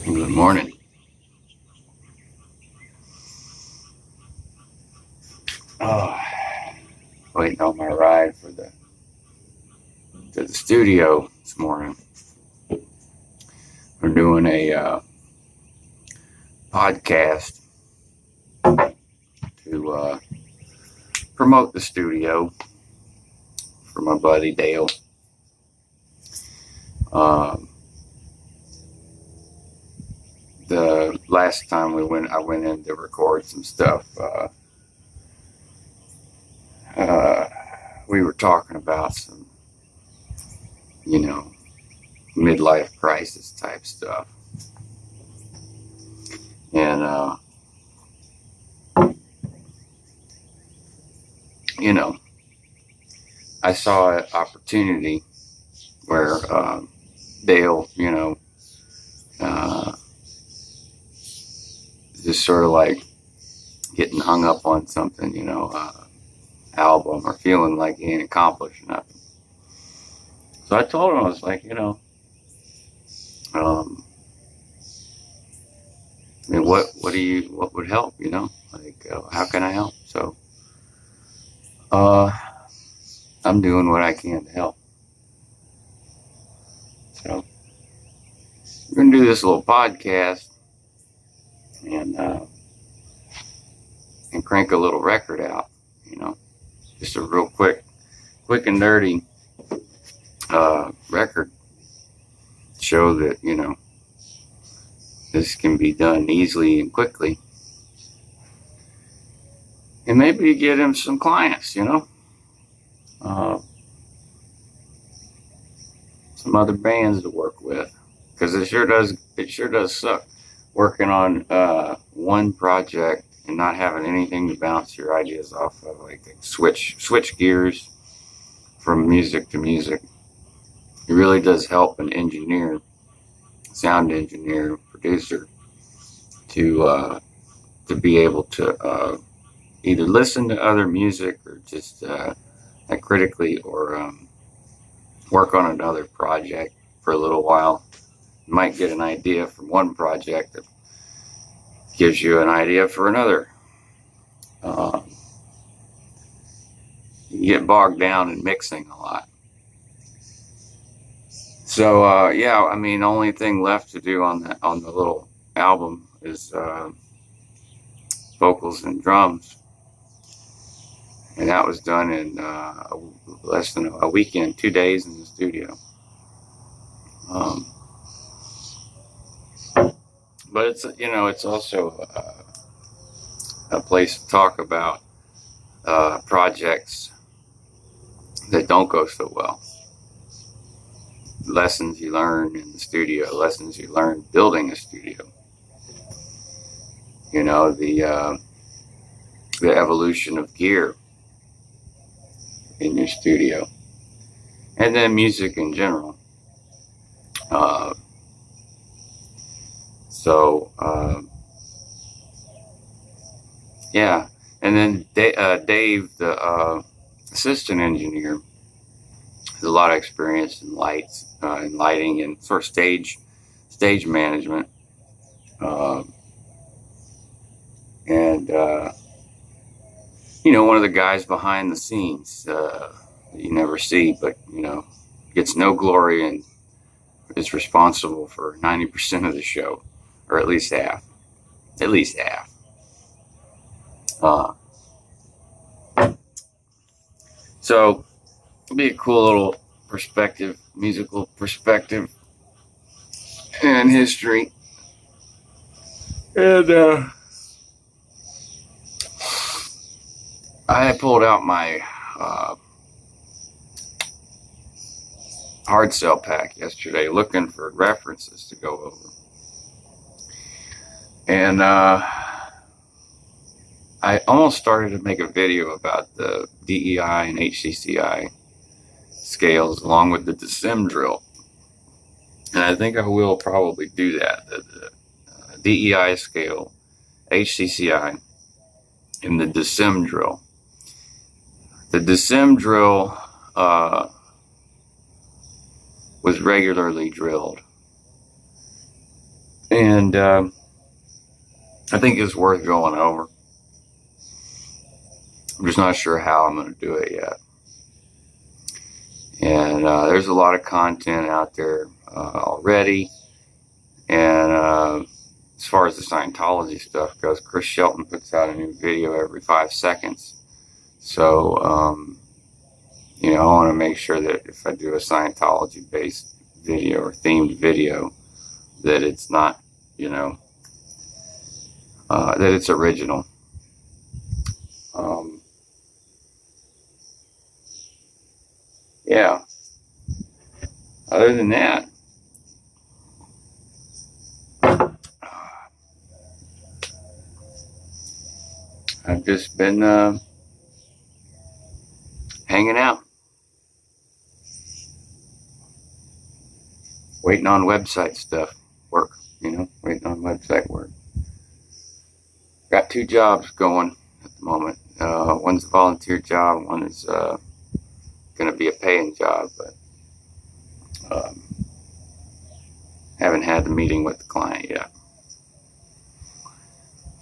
Good morning. Oh, waiting on my ride to the studio this morning. We're doing a podcast to promote the studio for my buddy Dale. The last time I went in to record some stuff. We were talking about some, midlife crisis type stuff, and I saw an opportunity where Dale, just sort of like getting hung up on something, album, or feeling like he ain't accomplished nothing. So I told him, I was like, what would help, like, how can I help? So, I'm doing what I can to help. So we're going to do this little podcast and crank a little record out, just a real quick and dirty record. Show that, this can be done easily and quickly. And maybe get him some clients, some other bands to work with. Because it sure does suck working on one project and not having anything to bounce your ideas off of, like switch gears from music to music. It really does help an engineer, sound engineer, producer, to be able to either listen to other music or just critically, or work on another project for a little while. You might get an idea from one project that gives you an idea for another. You get bogged down in mixing a lot. So the only thing left to do on the little album is vocals and drums, and that was done in less than a weekend, 2 days in the studio. But it's also a place to talk about projects that don't go so well. Lessons you learn in the studio, lessons you learn building a studio. The evolution of gear in your studio, and then music in general. And then Dave, the assistant engineer, has a lot of experience in lighting, and sort of stage management. One of the guys behind the scenes that you never see, but gets no glory and is responsible for 90% of the show, or at least half. So it'll be a cool little musical perspective and history. And I pulled out my hard sell pack yesterday, looking for references to go over. And I almost started to make a video about the DEI and HCCI scales along with the DECIM drill. And I think I will probably do that. The DEI scale, HCCI, and the DECIM drill. The DECIM drill was regularly drilled. And I think it's worth going over. I'm just not sure how I'm going to do it yet. And there's a lot of content out there already. And as far as the Scientology stuff goes, Chris Shelton puts out a new video every 5 seconds. So, I want to make sure that if I do a Scientology-based video or themed video, that it's not, that it's original. Yeah. Other than that, I've just been hanging out, waiting on website stuff, work, waiting on website work. Got 2 jobs going at the moment. One's a volunteer job, one is going to be a paying job, but haven't had the meeting with the client yet.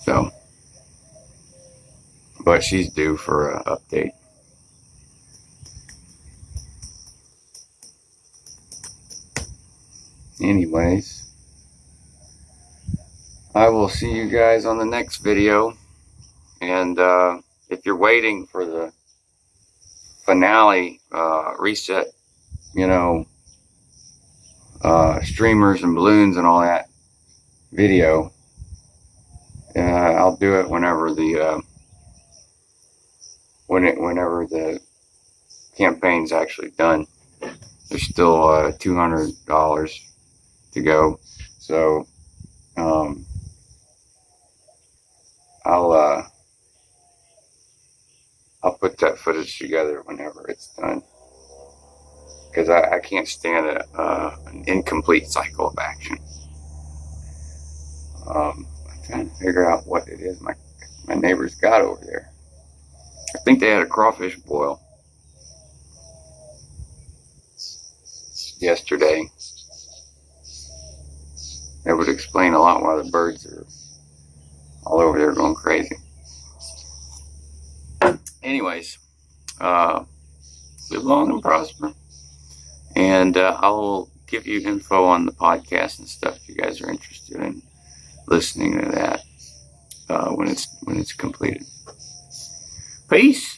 So, but she's due for an update. Anyways, I will see you guys on the next video. And if you're waiting for the finale reset, streamers and balloons and all that video, I'll do it whenever the whenever the campaign's actually done. There's still $200 to go, so I'll put that footage together whenever it's done, because I can't stand an incomplete cycle of action. I'm trying to figure out what it is my neighbors got over there. I think they had a crawfish boil yesterday. That would explain a lot why the birds are all over there going crazy. Anyways, live long and prosper. And I will give you info on the podcast and stuff if you guys are interested in listening to that when it's completed. Peace.